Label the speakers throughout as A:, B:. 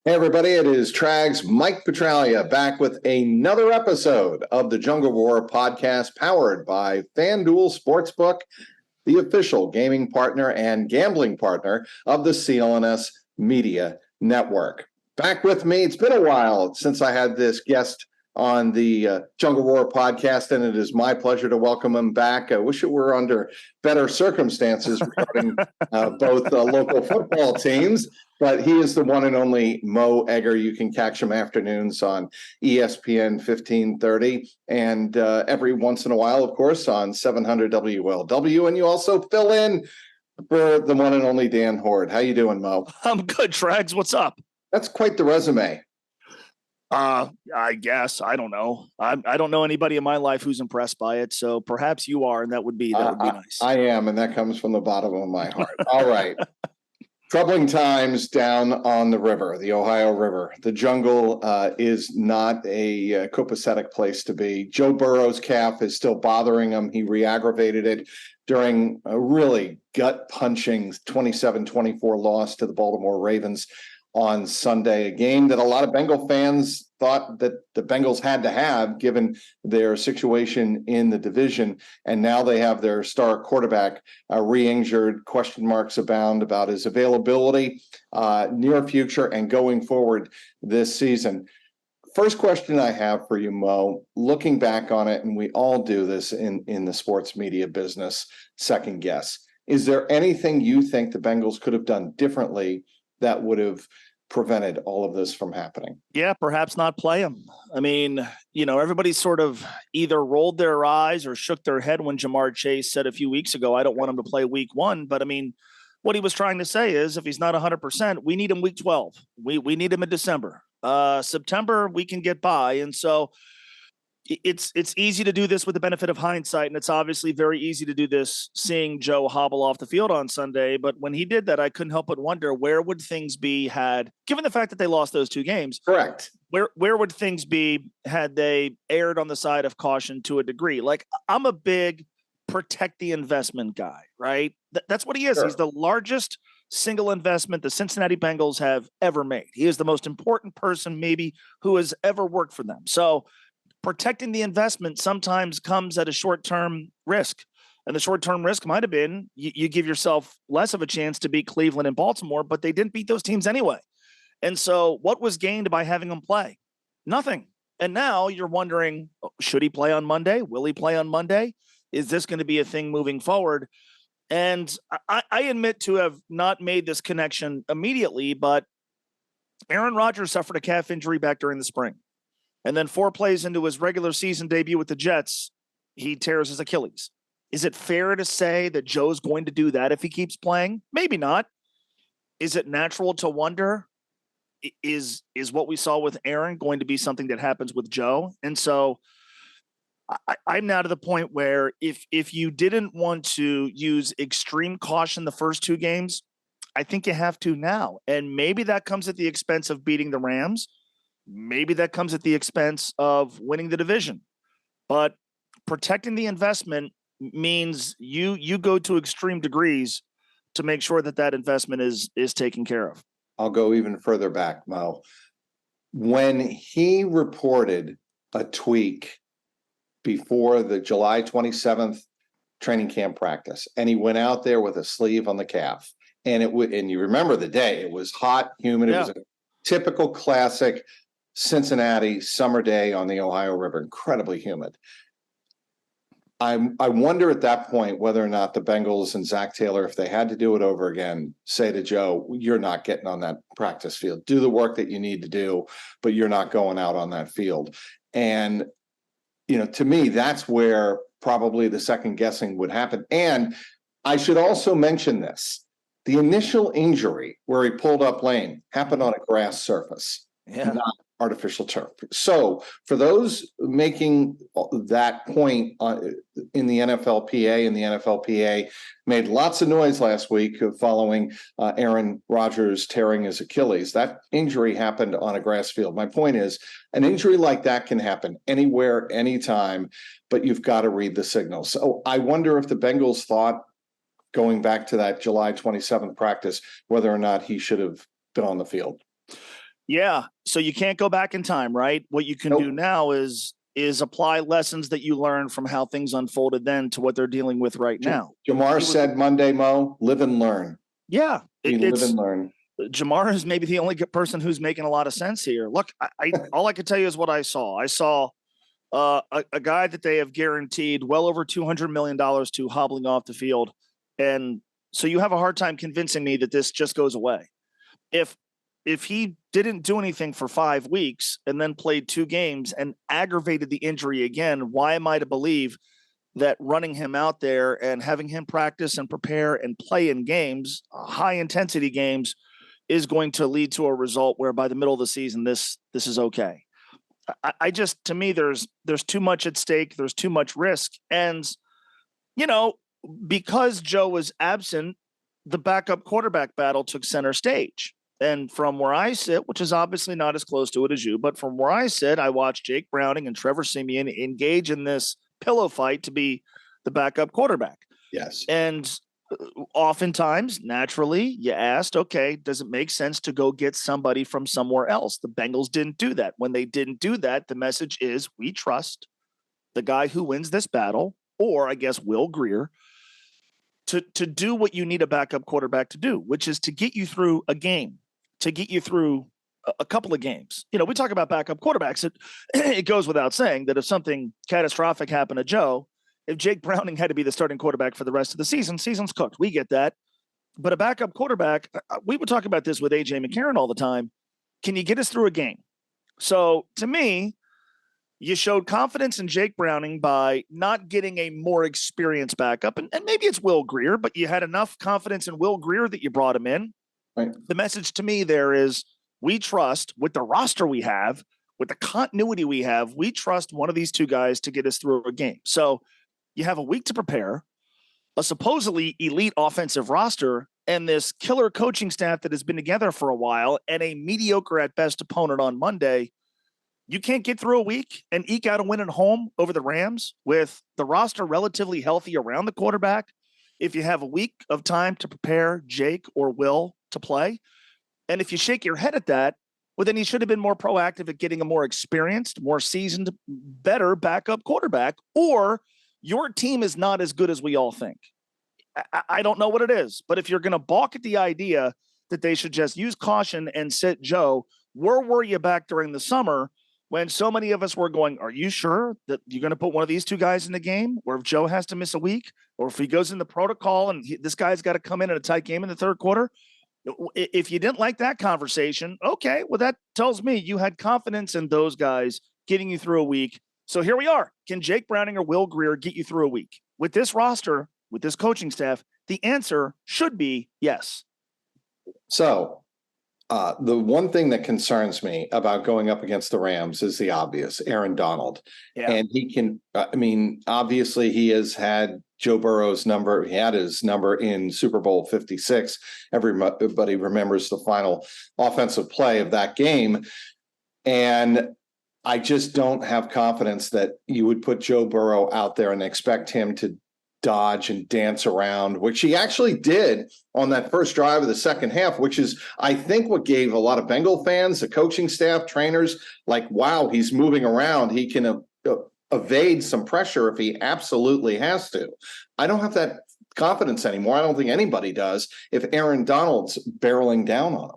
A: Hey everybody, it is Trags, Mike Petralia, back with another episode of the Jungle War podcast powered by Fanduel Sportsbook, the official gaming partner and gambling partner of the CLNS Media Network. Back with me, it's been a while since I had this guest on the Jungle War podcast, and it is my pleasure to welcome him back. I wish it were under better circumstances regarding both local football teams, but he is the one and only Mo Egger. You can catch him afternoons on ESPN 1530, and every once in a while, of course, on 700 WLW, and you also fill in for the one and only Dan Horde. How you doing, Mo?
B: I'm good, Trags. What's up?
A: That's quite the resume.
B: I guess. I don't know. I don't know anybody in my life who's impressed by it. So perhaps you are, and that would be nice.
A: I am, and that comes from the bottom of my heart. All right. Troubling times down on the river, the Ohio River. The jungle is not a copacetic place to be. Joe Burrow's calf is still bothering him. He re-aggravated it during a really gut-punching 27-24 loss to the Baltimore Ravens on Sunday, a game that a lot of Bengal fans thought that the Bengals had to have given their situation in the division. And now they have their star quarterback re-injured, question marks abound about his availability, near future, and going forward this season. First question I have for you, Mo, looking back on it, and we all do this in the sports media business, second guess. Is there anything you think the Bengals could have done differently that would have prevented all of this from happening?
B: Yeah, perhaps not play him. I mean, everybody sort of either rolled their eyes or shook their head when Jamar Chase said a few weeks ago, I don't want him to play week 1. But I mean, what he was trying to say is if he's not 100%, we need him week 12. We need him in December. September, we can get by. And so it's easy to do this with the benefit of hindsight, and it's obviously very easy to do this seeing Joe hobble off the field on Sunday. But when he did that, I couldn't help but wonder where would things be given the fact that they lost those 2 games.
A: Correct.
B: Where would things be had they erred on the side of caution to a degree? Like, I'm a big protect the investment guy, right? That's what he is. Sure. He's the largest single investment the Cincinnati Bengals have ever made. He is the most important person maybe who has ever worked for them. So protecting the investment sometimes comes at a short-term risk. And the short-term risk might have been you give yourself less of a chance to beat Cleveland and Baltimore, but they didn't beat those teams anyway. And so what was gained by having him play? Nothing. And now you're wondering, should he play on Monday? Will he play on Monday? Is this going to be a thing moving forward? And I admit to have not made this connection immediately, but Aaron Rodgers suffered a calf injury back during the spring. And then 4 plays into his regular season debut with the Jets, he tears his Achilles. Is it fair to say that Joe's going to do that if he keeps playing? Maybe not. Is it natural to wonder, is what we saw with Aaron going to be something that happens with Joe? And so I'm now to the point where if you didn't want to use extreme caution the first 2 games, I think you have to now. And maybe that comes at the expense of beating the Rams. Maybe that comes at the expense of winning the division, but protecting the investment means you go to extreme degrees to make sure that investment is taken care of.
A: I'll go even further back, Mo. When he reported a tweak before the July 27th training camp practice, and he went out there with a sleeve on the calf, and and you remember the day, it was hot, humid. Yeah. It was a typical classic Cincinnati summer day on the Ohio River, incredibly humid. I wonder at that point whether or not the Bengals and Zach Taylor, if they had to do it over again, say to Joe, you're not getting on that practice field. Do the work that you need to do, but you're not going out on that field. And, to me, that's where probably the second guessing would happen. And I should also mention this. The initial injury where he pulled up lame happened on a grass surface, not artificial turf. So for those making that point in the NFLPA, and the NFLPA made lots of noise last week following Aaron Rodgers tearing his Achilles. That injury happened on a grass field. My point is, an injury like that can happen anywhere, anytime, but you've got to read the signals. So I wonder if the Bengals thought, going back to that July 27th practice, whether or not he should have been on the field.
B: Yeah. So you can't go back in time, right? What you can do now is apply lessons that you learned from how things unfolded then to what they're dealing with right now.
A: Jamar said Monday, Mo, live and learn.
B: Yeah.
A: Live and learn.
B: Jamar is maybe the only person who's making a lot of sense here. Look, I all I can tell you is what I saw. I saw a guy that they have guaranteed well over $200 million to hobbling off the field. And so you have a hard time convincing me that this just goes away. If he didn't do anything for 5 weeks and then played 2 games and aggravated the injury again, why am I to believe that running him out there and having him practice and prepare and play in games, high intensity games, is going to lead to a result where by the middle of the season, this is okay? I just, to me, there's too much at stake. There's too much risk. And, because Joe was absent, the backup quarterback battle took center stage. And from where I sit, which is obviously not as close to it as you, but from where I sit, I watched Jake Browning and Trevor Siemian engage in this pillow fight to be the backup quarterback.
A: Yes.
B: And oftentimes, naturally, you asked, okay, does it make sense to go get somebody from somewhere else? The Bengals didn't do that. When they didn't do that, the message is we trust the guy who wins this battle, or I guess Will Grier, to do what you need a backup quarterback to do, which is to get you through a game, to get you through a couple of games. We talk about backup quarterbacks. It goes without saying that if something catastrophic happened to Joe, if Jake Browning had to be the starting quarterback for the rest of the season, season's cooked. We get that. But a backup quarterback, we would talk about this with A.J. McCarron all the time. Can you get us through a game? So to me, you showed confidence in Jake Browning by not getting a more experienced backup. And maybe it's Will Grier, but you had enough confidence in Will Grier that you brought him in.
A: Right.
B: The message to me there is we trust, with the roster we have, with the continuity we have, we trust one of these 2 guys to get us through a game. So you have a week to prepare, a supposedly elite offensive roster, and this killer coaching staff that has been together for a while, and a mediocre at best opponent on Monday. You can't get through a week and eke out a win at home over the Rams with the roster relatively healthy around the quarterback if you have a week of time to prepare Jake or Will to play. And if you shake your head at that, well, then you should have been more proactive at getting a more experienced, more seasoned, better backup quarterback, or your team is not as good as we all think. I don't know what it is, but if you're going to balk at the idea that they should just use caution and sit Joe, where were you back during the summer when so many of us were going, are you sure that you're going to put one of these 2 guys in the game, or if Joe has to miss a week, or if he goes in the protocol and this guy's got to come in a tight game in the 3rd quarter? If you didn't like that conversation, okay, well, that tells me you had confidence in those guys getting you through a week. So here we are. Can Jake Browning or Will Grier get you through a week? With this roster, with this coaching staff, the answer should be yes.
A: So the one thing that concerns me about going up against the Rams is the obvious, Aaron Donald.
B: Yeah.
A: And he can, obviously he has had Joe Burrow's number. He had his number in Super Bowl 56. Everybody remembers the final offensive play of that game. And I just don't have confidence that you would put Joe Burrow out there and expect him to dodge and dance around, which he actually did on that first drive of the second half, which is, I think, what gave a lot of Bengal fans, the coaching staff, trainers, like, wow, he's moving around. He can evade some pressure if he absolutely has to. I don't have that confidence anymore. I don't think anybody does if Aaron Donald's barreling down on him.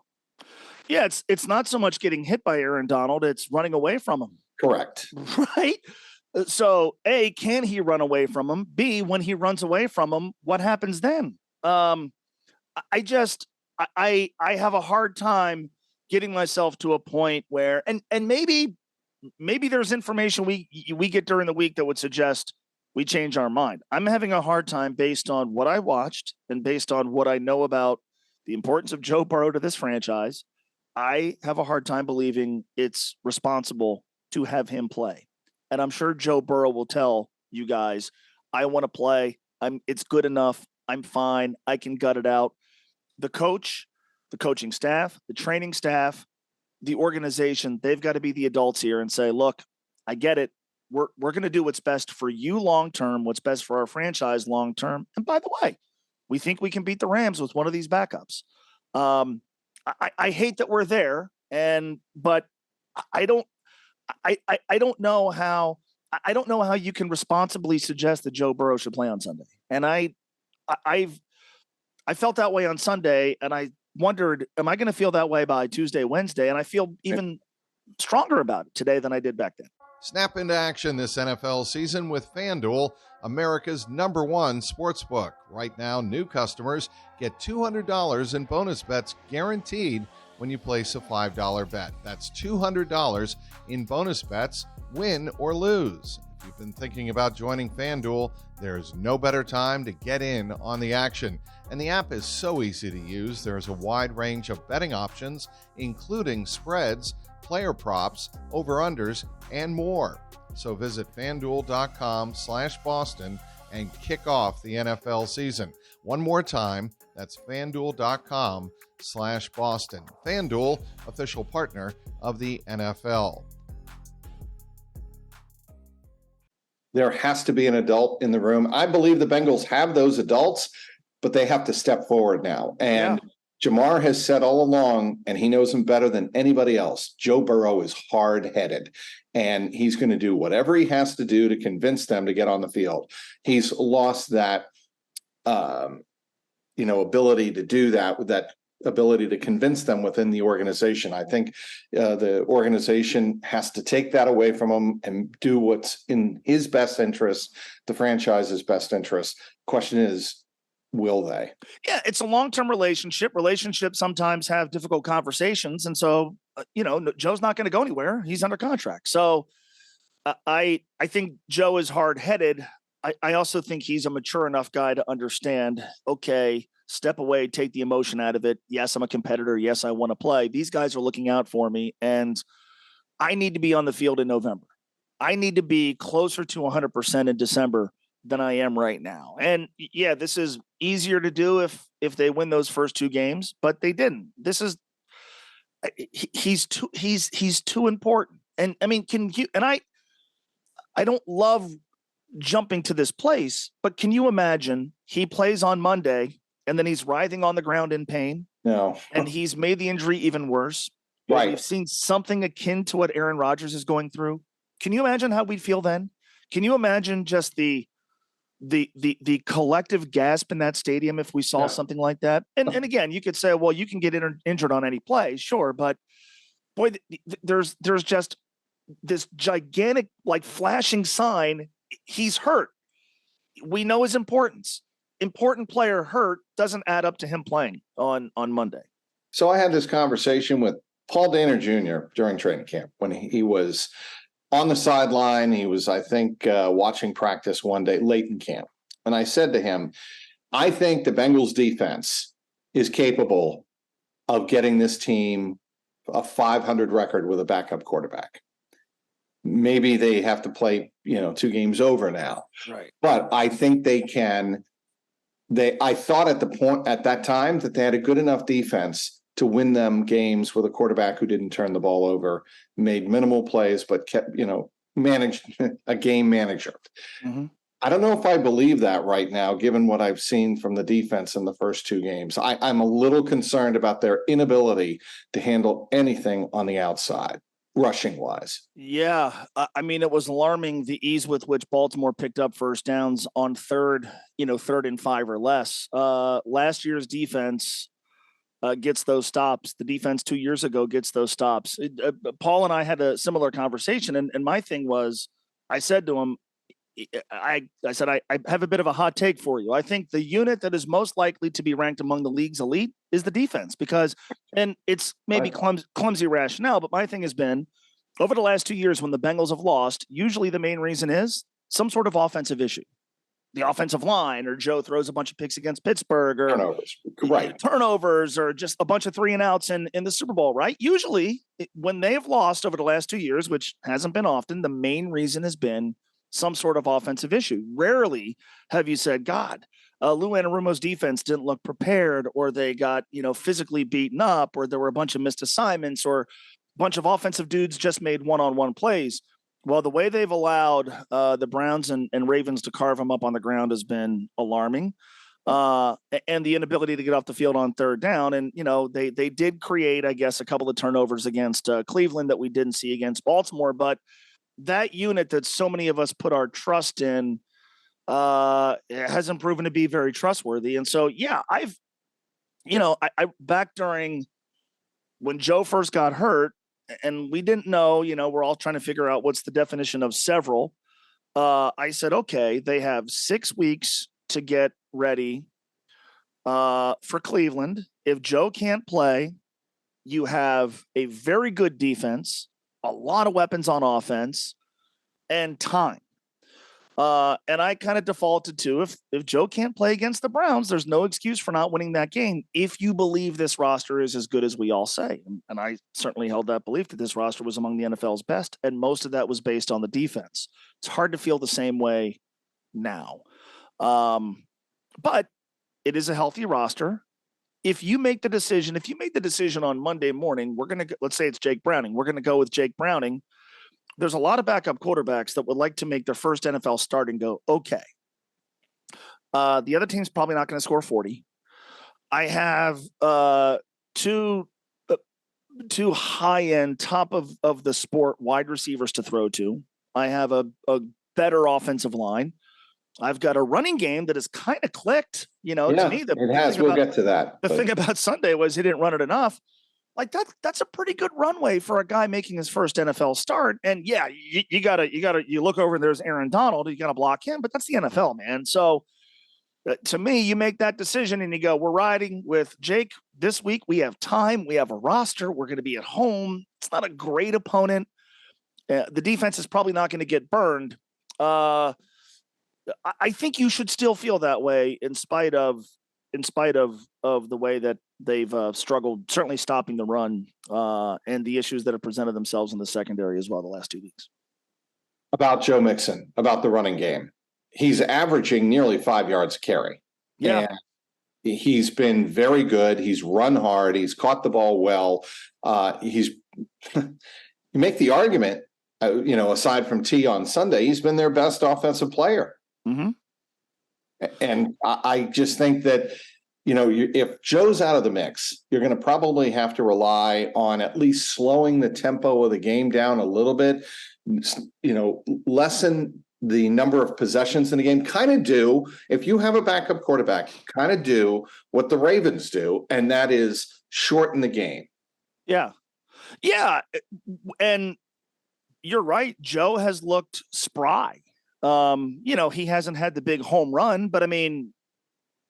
B: Yeah, it's not so much getting hit by Aaron Donald, it's running away from him.
A: Correct.
B: Right? So, A, can he run away from him? B, when he runs away from him, what happens then? I have a hard time getting myself to a point where, and maybe there's information we get during the week that would suggest we change our mind. I'm having a hard time based on what I watched and based on what I know about the importance of Joe Burrow to this franchise. I have a hard time believing it's responsible to have him play. And I'm sure Joe Burrow will tell you guys, I want to play. It's good enough. I'm fine. I can gut it out. The coach, the coaching staff, the training staff, the organization, they've got to be the adults here and say, look, I get it. We're going to do what's best for you long-term, what's best for our franchise long-term. And by the way, we think we can beat the Rams with one of these backups. I hate that we're there. But I don't know how you can responsibly suggest that Joe Burrow should play on Sunday. And I felt that way on Sunday, and I wondered, am I going to feel that way by Tuesday, Wednesday? And I feel even stronger about it today than I did back then.
C: Snap into action this NFL season with Fanduel, America's #1 sportsbook. Right now, new customers get $200 in bonus bets guaranteed when you place a $5 bet. That's $200 in bonus bets, win or lose. If you've been thinking about joining Fanduel, there's no better time to get in on the action. And the app is so easy to use. There's a wide range of betting options, including spreads, player props, over-unders, and more. So visit fanduel.com/Boston and kick off the NFL season. One more time, that's fanduel.com/Boston. Fanduel, official partner of the NFL.
A: There has to be an adult in the room. I believe the Bengals have those adults, but they have to step forward now. And Jamar has said all along, and he knows him better than anybody else, Joe Burrow is hard-headed, and he's going to do whatever he has to do to convince them to get on the field. He's lost that, ability to do that, with that ability to convince them within the organization. I think the organization has to take that away from him and do what's in his best interest, the franchise's best interest. Question is, will they?
B: Yeah, it's a long-term relationship. Relationships sometimes have difficult conversations. And so, Joe's not going to go anywhere. He's under contract. So I think Joe is hard-headed. I also think he's a mature enough guy to understand, okay, step away, take the emotion out of it. Yes, I'm a competitor. Yes, I want to play. These guys are looking out for me, and I need to be on the field in November. I need to be closer to 100% in December than I am right now. And yeah, this is easier to do if they win those first two games, but they didn't. This is he's too important. And I mean, I don't love jumping to this place, but can you imagine he plays on Monday and then he's writhing on the ground in pain?
A: No.
B: And he's made the injury even worse.
A: Right.
B: We've seen something akin to what Aaron Rodgers is going through. Can you imagine how we'd feel then? Can you imagine just the collective gasp in that stadium if we saw something like that? And again, you could say, well, you can get injured on any play, sure, but boy, there's just this gigantic, like, flashing sign. He's hurt. We know his importance. Important player hurt doesn't add up to him playing on Monday.
A: So I had this conversation with Paul Dehner Jr. during training camp when he was on the sideline. He was, I think, watching practice one day late in camp. And I said to him, I think the Bengals defense is capable of getting this team a 500 record with a backup quarterback. Maybe they have to play, 2 games over now.
B: Right.
A: But I think they can. I thought at that time that they had a good enough defense to win them games with a quarterback who didn't turn the ball over, made minimal plays, but kept, managed a game manager.
B: Mm-hmm.
A: I don't know if I believe that right now, given what I've seen from the defense in the first 2 games. I'm a little concerned about their inability to handle anything on the outside, rushing wise.
B: Yeah. I mean, it was alarming the ease with which Baltimore picked up first downs on third and 5 or less. Last year's defense gets those stops. The defense 2 years ago gets those stops. Paul and I had a similar conversation. And my thing was, I said to him, I said, I have a bit of a hot take for you. I think the unit that is most likely to be ranked among the league's elite is the defense, because, and it's maybe clumsy rationale, but my thing has been, over the last 2 years when the Bengals have lost, usually the main reason is some sort of offensive issue. The offensive line, or Joe throws a bunch of picks against Pittsburgh, or turnovers, or just a bunch of 3-and-outs in the Super Bowl, right? Usually when they have lost over the last 2 years, which hasn't been often, the main reason has been some sort of offensive issue. Rarely have you said, God, Lou Anarumo's defense didn't look prepared, or they got, physically beaten up, or there were a bunch of missed assignments, or a bunch of offensive dudes just made one-on-one plays. Well, the way they've allowed the Browns and Ravens to carve them up on the ground has been alarming. and the inability to get off the field on third down. And, they did create, I guess, a couple of turnovers against Cleveland that we didn't see against Baltimore. But that unit that so many of us put our trust in hasn't proven to be very trustworthy. And so, yeah, I back during when Joe first got hurt and we didn't know, we're all trying to figure out what's the definition of several. I said, okay, they have 6 weeks to get ready for Cleveland. If Joe can't play, you have a very good defense, a lot of weapons on offense, and time. And I kind of defaulted to if Joe can't play against the Browns, there's no excuse for not winning that game if you believe this roster is as good as we all say. And I certainly held that belief that this roster was among the NFL's best, and most of that was based on the defense. It's hard to feel the same way now. But it is a healthy roster. If you made the decision on Monday morning, let's say it's Jake Browning. We're going to go with Jake Browning. There's a lot of backup quarterbacks that would like to make their first NFL start and go, okay. The other team's probably not going to score 40. I have two high-end, top of the sport wide receivers to throw to. I have a better offensive line. I've got a running game that has kind of clicked. To me,
A: it has. We'll get to that.
B: The thing about Sunday was he didn't run it enough. Like that's a pretty good runway for a guy making his first NFL start. And yeah, you look over and there's Aaron Donald, you got to block him, but that's the NFL, man. So to me, you make that decision and you go, we're riding with Jake this week. We have time. We have a roster. We're going to be at home. It's not a great opponent. The defense is probably not going to get burned. I think you should still feel that way in spite of the way that they've struggled, certainly stopping the run and the issues that have presented themselves in the secondary as well the last 2 weeks.
A: About Joe Mixon, about the running game. He's averaging nearly 5 yards a carry.
B: Yeah.
A: And he's been very good. He's run hard. He's caught the ball well. You make the argument, aside from T on Sunday, he's been their best offensive player.
B: Mm-hmm.
A: And I just think that, if Joe's out of the mix, you're going to probably have to rely on at least slowing the tempo of the game down a little bit, lessen the number of possessions in the game. Kind of do, if you have a backup quarterback, kind of do what the Ravens do, and that is shorten the game.
B: Yeah. Yeah. And you're right. Joe has looked spry. He hasn't had the big home run, but I mean,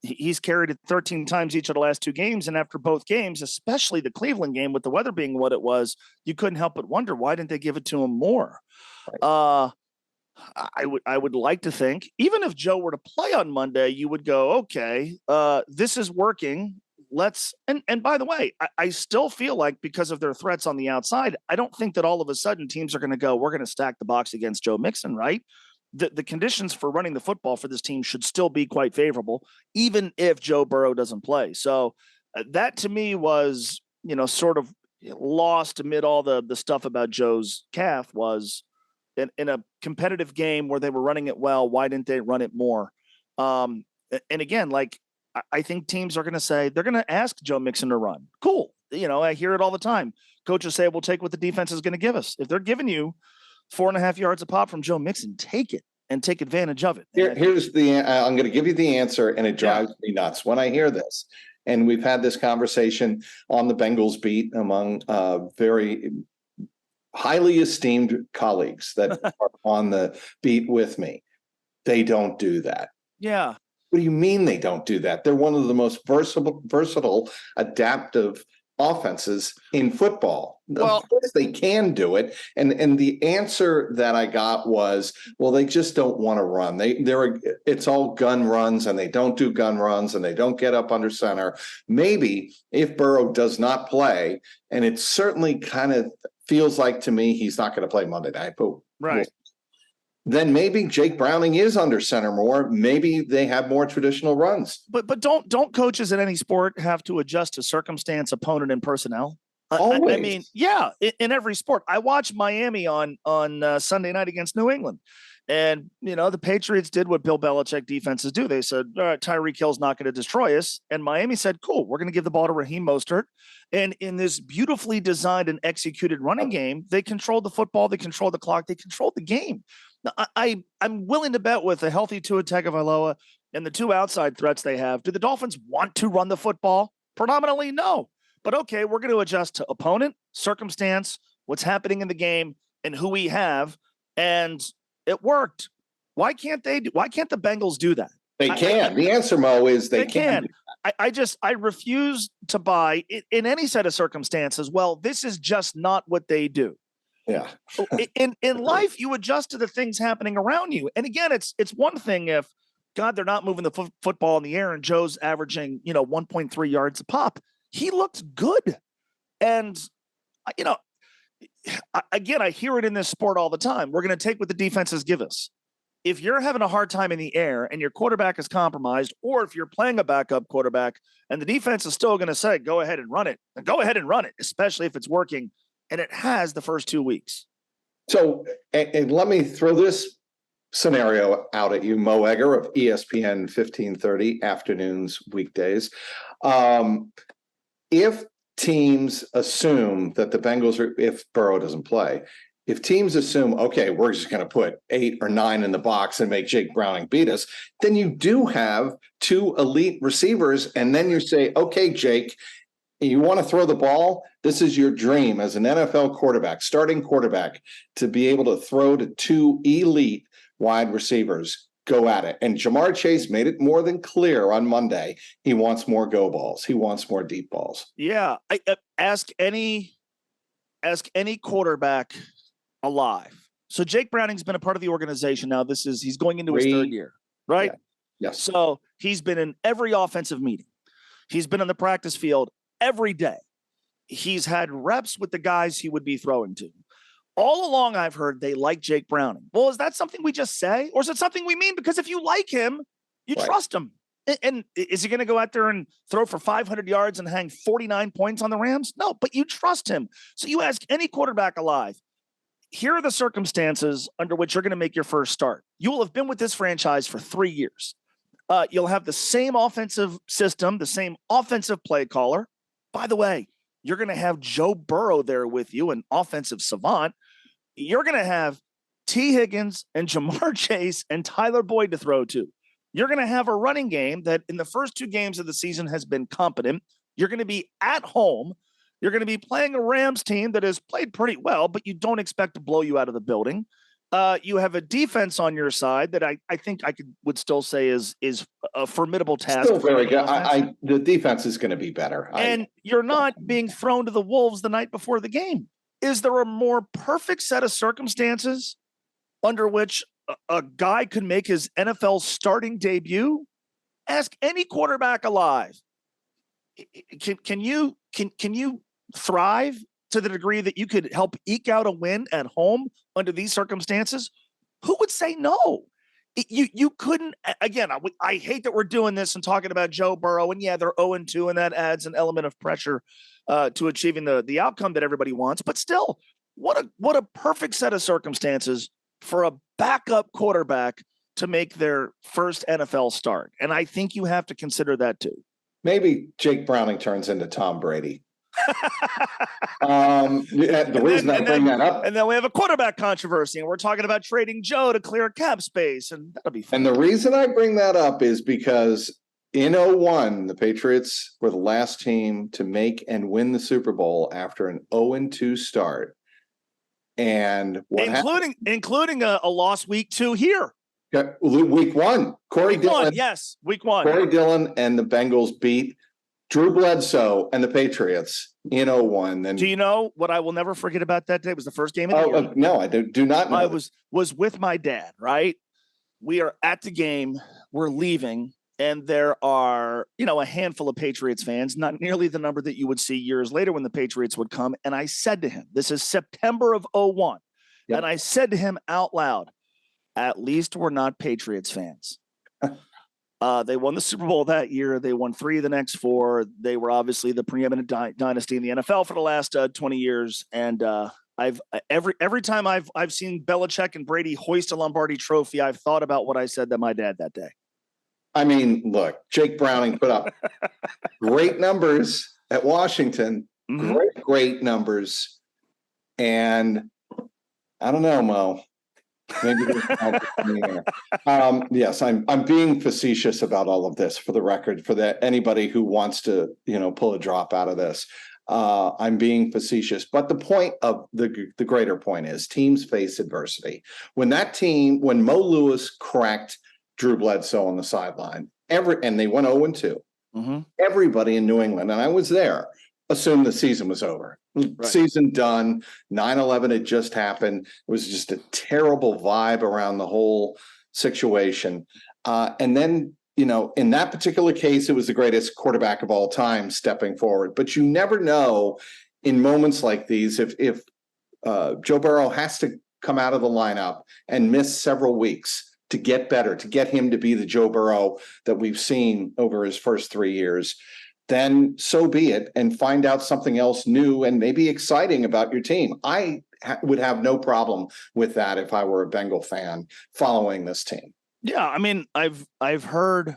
B: he's carried it 13 times each of the last 2 games. And after both games, especially the Cleveland game with the weather being what it was, you couldn't help but wonder, why didn't they give it to him more? Right. I would like to think, even if Joe were to play on Monday, you would go, okay, this is working. And by the way, I still feel like because of their threats on the outside, I don't think that all of a sudden teams are going to go, we're going to stack the box against Joe Mixon, right? The conditions for running the football for this team should still be quite favorable, even if Joe Burrow doesn't play. So that to me was, sort of lost amid all the stuff about Joe's calf was in a competitive game where they were running it well. Why didn't they run it more? And again, like I think teams are going to say, they're going to ask Joe Mixon to run. Cool. I hear it all the time. Coaches say, we'll take what the defense is going to give us. If they're giving you 4.5 yards a pop from Joe Mixon, take it and take advantage of it.
A: Here's I'm going to give you the answer, and it drives me nuts when I hear this. And we've had this conversation on the Bengals beat among very highly esteemed colleagues that are on the beat with me. They don't do that.
B: Yeah.
A: What do you mean they don't do that? They're one of the most versatile, adaptive offenses in football.
B: Well,
A: of course they can do it. And the answer that I got was, well, they just don't want to run. It's all gun runs, and they don't do gun runs, and they don't get up under center. Maybe if Burrow does not play, and it certainly kind of feels like to me he's not going to play Monday night, but
B: right.
A: Then maybe Jake Browning is under center more. Maybe they have more traditional runs.
B: But don't coaches in any sport have to adjust to circumstance, opponent, and personnel?
A: Always.
B: I mean, yeah, in every sport. I watched Miami on Sunday night against New England. And, the Patriots did what Bill Belichick defenses do. They said, all right, Tyreek Hill's not going to destroy us. And Miami said, cool, we're going to give the ball to Raheem Mostert. And in this beautifully designed and executed running game, they controlled the football, they controlled the clock, they controlled the game. Now, I'm willing to bet with a healthy Tua Tagovailoa and the two outside threats they have, do the Dolphins want to run the football? Predominantly, no. But okay, we're going to adjust to opponent, circumstance, what's happening in the game, and who we have. And it worked. Why can't the Bengals do that?
A: They can. The answer, Mo, is they can.
B: I refuse to buy in any set of circumstances. Well, this is just not what they do.
A: Yeah.
B: in life, you adjust to the things happening around you. And again, it's one thing if, God, they're not moving the football in the air and Joe's averaging, 1.3 yards a pop. He looked good. And, again, I hear it in this sport all the time. We're going to take what the defenses give us. If you're having a hard time in the air and your quarterback is compromised, or if you're playing a backup quarterback and the defense is still going to say, go ahead and run it, then go ahead and run it, especially if it's working. And it has the first 2 weeks. So,
A: and let me throw this scenario out at you, Mo Egger of ESPN 1530 afternoons, weekdays. If teams assume that the Bengals are, if Burrow doesn't play, if teams assume, okay, we're just going to put 8 or 9 in the box and make Jake Browning beat us, then you do have 2 elite receivers. And then you say, okay, Jake, you want to throw the ball? This is your dream as an NFL quarterback, starting quarterback, to be able to throw to 2 elite wide receivers. Go at it. And Jamar Chase made it more than clear on Monday. He wants more go balls. He wants more deep balls.
B: Yeah. Ask any quarterback alive. So Jake Browning's been a part of the organization now. He's going into his 3rd year, right?
A: Yeah. Yes.
B: So he's been in every offensive meeting. He's been on the practice field every day. He's had reps with the guys he would be throwing to. All along, I've heard they like Jake Browning. Well, is that something we just say? Or is it something we mean? Because if you like him, you trust him. And is he going to go out there and throw for 500 yards and hang 49 points on the Rams? No, but you trust him. So you ask any quarterback alive, here are the circumstances under which you're going to make your first start. You will have been with this franchise for 3 years. You'll have the same offensive system, the same offensive play caller. By the way, you're going to have Joe Burrow there with you, an offensive savant. You're going to have T. Higgins and Jamar Chase and Tyler Boyd to throw to. You're going to have a running game that in the first 2 games of the season has been competent. You're going to be at home. You're going to be playing a Rams team that has played pretty well, but you don't expect to blow you out of the building. You have a defense on your side that I think would still say is a formidable task.
A: Still very good. The defense is going to be better.
B: And you're not being thrown to the wolves the night before the game. Is there a more perfect set of circumstances under which a guy could make his NFL starting debut? Ask any quarterback alive. Can you thrive to the degree that you could help eke out a win at home under these circumstances? Who would say no? You couldn't. Again, I hate that we're doing this and talking about Joe Burrow, and yeah, they're 0-2, and that adds an element of pressure to achieving the outcome that everybody wants. But still, what a perfect set of circumstances for a backup quarterback to make their first NFL start. And I think you have to consider that too.
A: Maybe Jake Browning turns into Tom Brady. The reason I bring that up,
B: and then we have a quarterback controversy, and we're talking about trading Joe to clear cap space, and that'll be fun.
A: And the reason I bring that up is because in 2001, the Patriots were the last team to make and win the Super Bowl after an 0-2 start, and
B: including a loss week 2 here.
A: Week 1, Corey Dillon.
B: Yes, week 1.
A: Corey Dillon and the Bengals beat Drew Bledsoe and the Patriots in 2001. And
B: do you know what I will never forget about that day? It was the first game of the year.
A: No, I do not know.
B: I was with my dad, right? We are at the game. We're leaving, and there are, a handful of Patriots fans, not nearly the number that you would see years later when the Patriots would come. And I said to him, this is September of 2001. Yep. And I said to him out loud, at least we're not Patriots fans. They won the Super Bowl that year. They won 3 of the next 4. They were obviously the preeminent dynasty in the NFL for the last 20 years. And I've every time I've seen Belichick and Brady hoist a Lombardi trophy, I've thought about what I said to my dad that day.
A: I mean, look, Jake Browning put up great numbers at Washington, great numbers. And I don't know, Mo. Maybe yes, I'm being facetious about all of this, for the record, for anybody who wants to, pull a drop out of this. I'm being facetious, but the point of the greater point is teams face adversity. When Mo Lewis cracked Drew Bledsoe on the sideline, and they went 0-2, everybody in New England, and I was there, assumed the season was over. Right. Season done. 9/11 had just happened. It was just a terrible vibe around the whole situation. And then, in that particular case, it was the greatest quarterback of all time stepping forward. But you never know in moments like these if Joe Burrow has to come out of the lineup and miss several weeks to get better, to get him to be the Joe Burrow that we've seen over his first 3 years. Then so be it, and find out something else new and maybe exciting about your team. I would have no problem with that if I were a Bengal fan following this team.
B: Yeah, I mean, I've heard,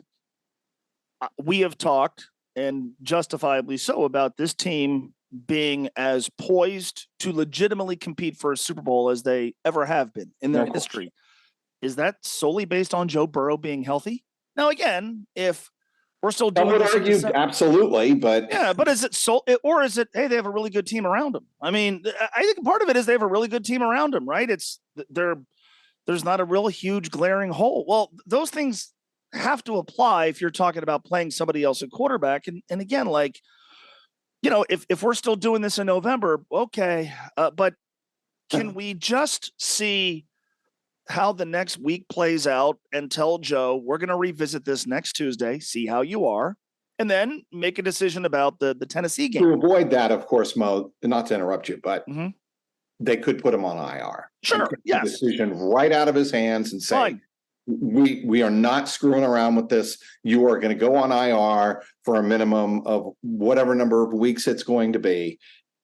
B: we have talked, and justifiably so, about this team being as poised to legitimately compete for a Super Bowl as they ever have been in their history. Is that solely based on Joe Burrow being healthy? Now, again, if we're still doing,
A: I would argue absolutely, but
B: yeah, but is it or is it, hey, they have a really good team around them? I mean, I think part of it is they have a really good team around them, right? There's not a real huge glaring hole. Well, those things have to apply if you're talking about playing somebody else at quarterback. And again, if we're still doing this in November, okay, but can we just see how the next week plays out and tell Joe, we're going to revisit this next Tuesday, see how you are, and then make a decision about the Tennessee game?
A: To avoid that, of course, Mo, not to interrupt you, but they could put him on IR.
B: Sure, yes.
A: Decision right out of his hands and say, we are not screwing around with this. You are going to go on IR for a minimum of whatever number of weeks it's going to be.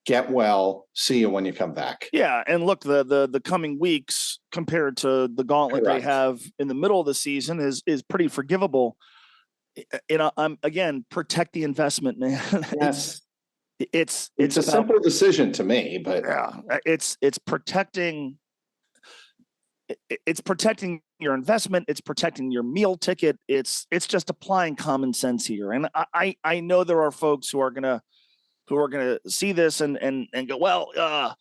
A: Get well. See you when you come back.
B: Yeah, and look, the coming weeks compared to the gauntlet they have in the middle of the season is pretty forgivable. I'm again, protect the investment, man.
A: Yes,
B: it's
A: a simple decision to me, but
B: yeah, it's protecting. It's protecting your investment. It's protecting your meal ticket. It's just applying common sense here, and I know there are folks who are gonna see this and go, well,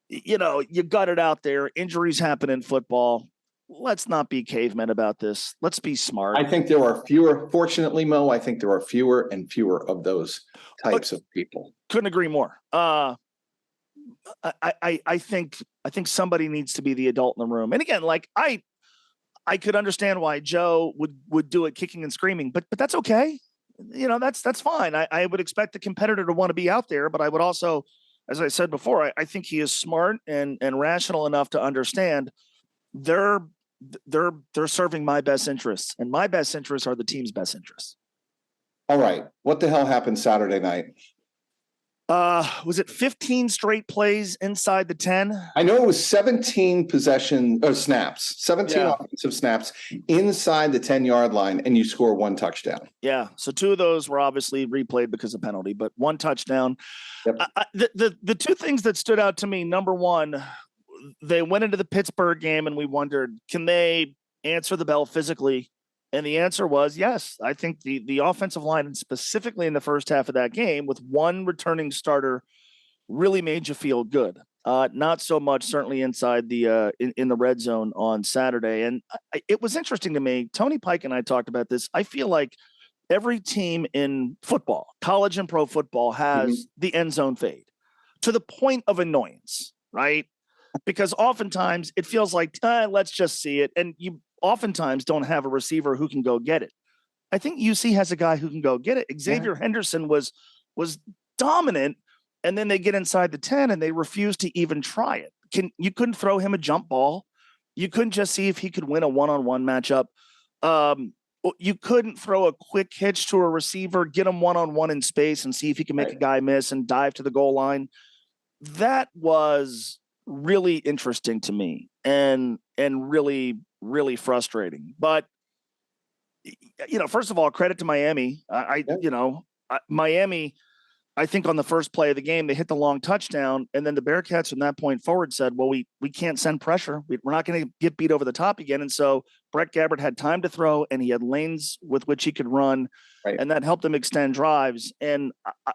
B: you got it out there. Injuries happen in football. Let's not be cavemen about this. Let's be smart.
A: I think there are fewer, fortunately, Mo, I think there are fewer and fewer of those types of people.
B: Couldn't agree more. I think somebody needs to be the adult in the room. And again, I could understand why Joe would do it kicking and screaming, but that's okay. That's fine. I would expect the competitor to want to be out there, but I would also, as I said before, I think he is smart and rational enough to understand they're serving my best interests, and my best interests are the team's best interests.
A: All right. What the hell happened Saturday night?
B: Was it 15 straight plays inside the 10?
A: I know it was 17 snaps, 17 offensive snaps inside the 10-yard line, and you score 1 touchdown.
B: Yeah. So 2 of those were obviously replayed because of penalty, but 1 touchdown. Yep. The 2 things that stood out to me, number one, they went into the Pittsburgh game and we wondered, can they answer the bell physically? And the answer was yes. I think the offensive line, and specifically in the first half of that game, with 1 returning starter, really made you feel good. Not so much certainly inside the in the red zone on Saturday. And it was interesting to me. Tony Pike and I talked about this. I feel like every team in football, college and pro football, has the end zone fade to the point of annoyance, right? Because oftentimes it feels like, let's just see it. And you oftentimes don't have a receiver who can go get it. I think UC has a guy who can go get it. Xavier Henderson was dominant, and then they get inside the 10 and they refuse to even try it. You couldn't throw him a jump ball. You couldn't just see if he could win a one-on-one matchup. you couldn't throw a quick hitch to a receiver, get him one-on-one in space and see if he can make a guy miss and dive to the goal line. That was really interesting to me and really, really frustrating. But, first of all, credit to Miami. Miami, I think on the first play of the game, they hit the long touchdown, and then the Bearcats from that point forward said, well, we can't send pressure. We're not going to get beat over the top again. And so Brett Gabbert had time to throw, and he had lanes with which he could run, and that helped them extend drives. And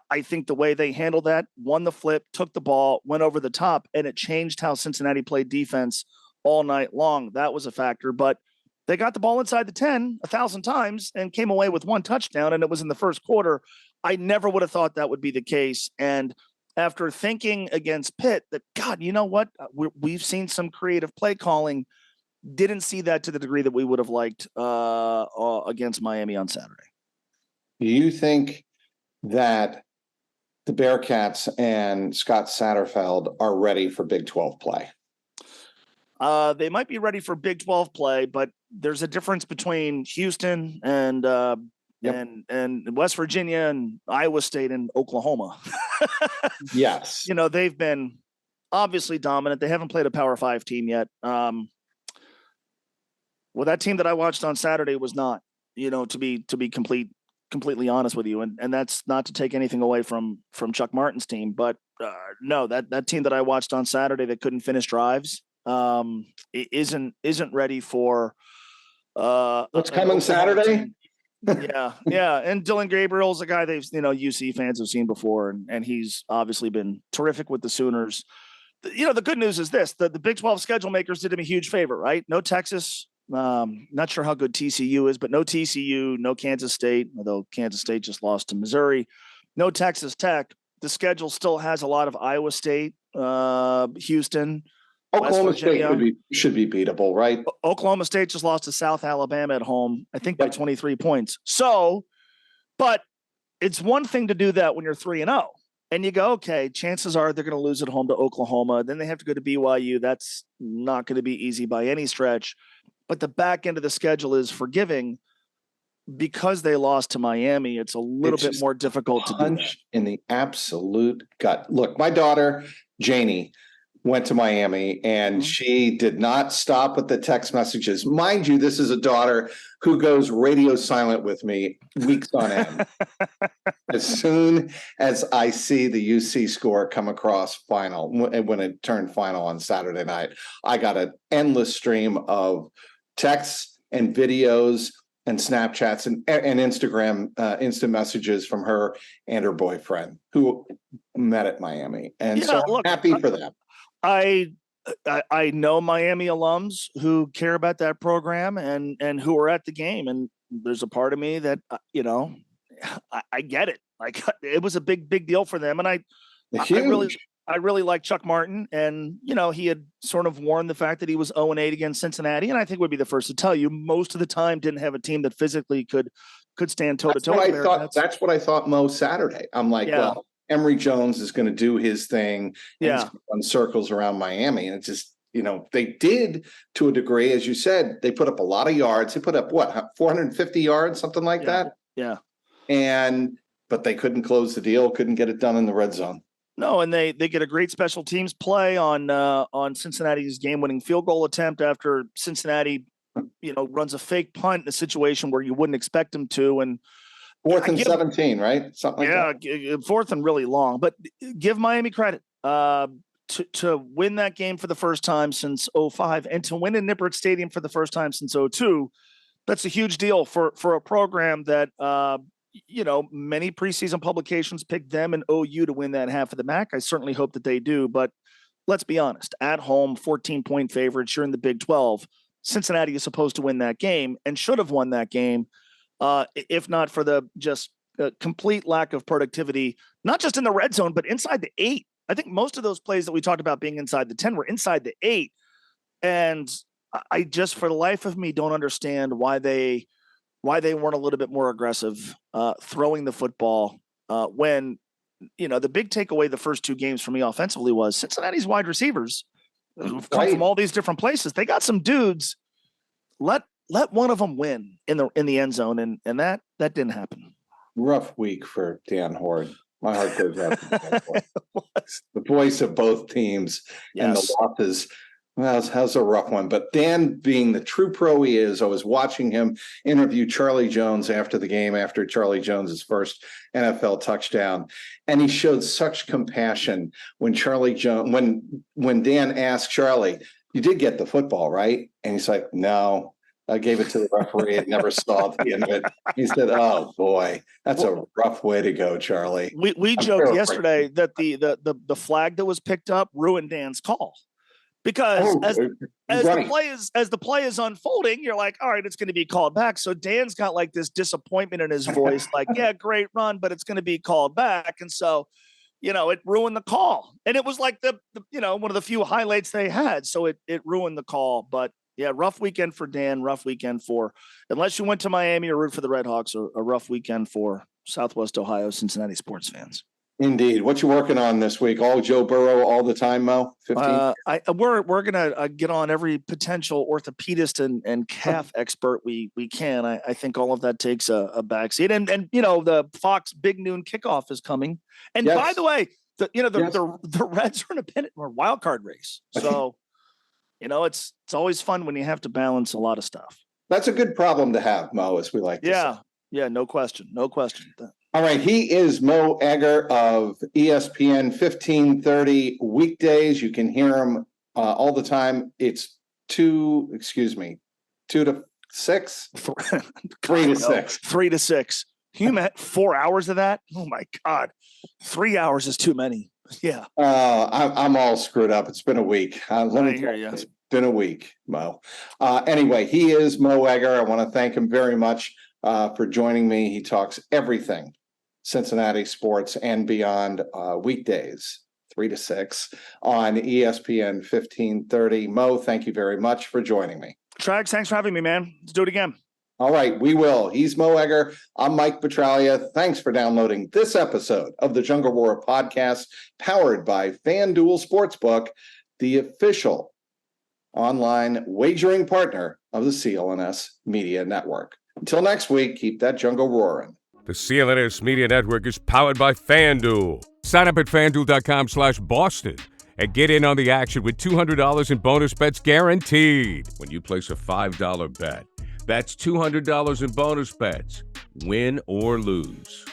B: I think the way they handled that, won the flip, took the ball, went over the top, and it changed how Cincinnati played defense all night long. That was a factor. But they got the ball inside the 10 1,000 times and came away with one touchdown, and it was in the first quarter. I never would have thought that would be the case. And after thinking against Pitt that, God, you know what? We've seen some creative play calling. Didn't see that to the degree that we would have liked against Miami on Saturday.
A: Do you think that the Bearcats and Scott Satterfield are ready for Big 12 play?
B: They might be ready for Big 12 play, but there's a difference between Houston and West Virginia and Iowa State and Oklahoma.
A: Yes.
B: They've been obviously dominant. They haven't played a Power 5 team yet. Well, that team that I watched on Saturday was not, to be completely honest with you. And that's not to take anything away from Chuck Martin's team, but no, that team that I watched on Saturday that couldn't finish drives isn't ready for
A: what's coming Saturday.
B: Yeah. And Dylan Gabriel's a guy they've, UC fans have seen before, and he's obviously been terrific with the Sooners. The good news is this: the Big 12 schedule makers did him a huge favor, right? No Texas. Not sure how good TCU is, but no TCU, no Kansas State, although Kansas State just lost to Missouri. No Texas Tech. The schedule still has a lot of Iowa State, Houston.
A: Oklahoma State should be beatable, right?
B: Oklahoma State just lost to South Alabama at home, I think by 23 points. So, but it's one thing to do that when you're 3-0 and you go, okay, chances are they're going to lose at home to Oklahoma. Then they have to go to BYU. That's not going to be easy by any stretch, but the back end of the schedule is forgiving because they lost to Miami. It's a little bit more difficult to do that.
A: In the absolute gut. Look, my daughter, Janie, went to Miami, and she did not stop with the text messages. Mind you, this is a daughter who goes radio silent with me weeks on end. As soon as I see the UC score come across final, when it turned final on Saturday night, I got an endless stream of texts and videos and Snapchats and Instagram instant messages from her and her boyfriend who met at Miami. And so I'm happy for them.
B: I know Miami alums who care about that program and who are at the game. And there's a part of me that, I get it. Like, it was a big deal for them. And I really like Chuck Martin. And, he had sort of warned the fact that he was 0-8 against Cincinnati. And I think would be the first to tell you most of the time didn't have a team that physically could stand toe to toe.
A: That's what I thought Mo Saturday. I'm like, well, Emory Jones is going to do his thing. And he's going to run circles around Miami. And it's just, they did to a degree, as you said, they put up a lot of yards. They put up 450 yards, something like that.
B: Yeah.
A: But they couldn't close the deal, couldn't get it done in the red zone.
B: No, and they get a great special teams play on Cincinnati's game-winning field goal attempt after Cincinnati, runs a fake punt in a situation where you wouldn't expect them to. And
A: 4th and 17, right? Something like that.
B: Yeah, 4th and really long. But give Miami credit to win that game for the first time since 2005 and to win in Nippert Stadium for the first time since 2002. That's a huge deal for a program that, many preseason publications picked them and OU to win that half of the MAC. I certainly hope that they do. But let's be honest. At home, 14-point favorites. You're in the Big 12. Cincinnati is supposed to win that game and should have won that game. If not for the just complete lack of productivity, not just in the red zone, but inside the 8. I think most of those plays that we talked about being inside the 10 were inside the 8. And I just, for the life of me, don't understand why they weren't a little bit more aggressive throwing the football when, the big takeaway the first 2 games for me offensively was Cincinnati's wide receivers who've come from all these different places. They got some dudes. Let let one of them win in the end zone, and that didn't happen.
A: Rough week for Dan Horde. My heart goes out to Dan Horde. The voice of both teams, and the losses. Well, how's a rough one. But Dan, being the true pro he is, I was watching him interview Charlie Jones after the game, after Charlie Jones's first NFL touchdown. And he showed such compassion when when Dan asked Charlie, "You did get the football, right?" And he's like, "No, I gave it to the referee and never saw the end of it." He said, "Oh boy, that's a rough way to go, Charlie."
B: We joked yesterday that the flag that was picked up ruined Dan's call. Because as the play is unfolding, you're like, all right, it's going to be called back. So Dan's got like this disappointment in his voice, like, yeah, great run, but it's going to be called back. And so, it ruined the call. And it was like the one of the few highlights they had. So it ruined the call. But yeah, rough weekend for Dan, rough weekend for, unless you went to Miami or root for the Red Hawks, a rough weekend for Southwest Ohio Cincinnati sports fans.
A: Indeed. What you working on this week? All Joe Burrow all the time, Mo? 15?
B: We're gonna get on every potential orthopedist and calf expert we can. I think all of that takes a backseat. And the Fox Big Noon kickoff is coming. And by the way, the Reds are in a pennant or wild card race. So it's always fun when you have to balance a lot of stuff.
A: That's a good problem to have, Mo, as we like to say.
B: Yeah, no question.
A: All right, he is Mo Egger of ESPN 1530 weekdays. You can hear him all the time. It's 2 to 6? 3 to 6.
B: 3 to 6. Can you imagine 4 hours of that? Oh my God. 3 hours is too many. Yeah.
A: I'm all screwed up. It's been a week. Let me hear you. It's been a week, Mo. Anyway, he is Mo Egger. I want to thank him very much for joining me. He talks everything Cincinnati sports and beyond, weekdays 3 to 6 on ESPN 1530. Mo, thank you very much for joining me.
B: Trags, thanks for having me, man. Let's do it again.
A: All right, we will. He's Mo Egger. I'm Mike Petralia. Thanks for downloading this episode of the Jungle Roar podcast, powered by Fanduel Sportsbook, the official online wagering partner of the CLNS Media Network. Until next week, keep that jungle roaring.
D: The CLNS Media Network is powered by FanDuel. Sign up at FanDuel.com/Boston and get in on the action with $200 in bonus bets guaranteed when you place a $5 bet. That's $200 in bonus bets, win or lose.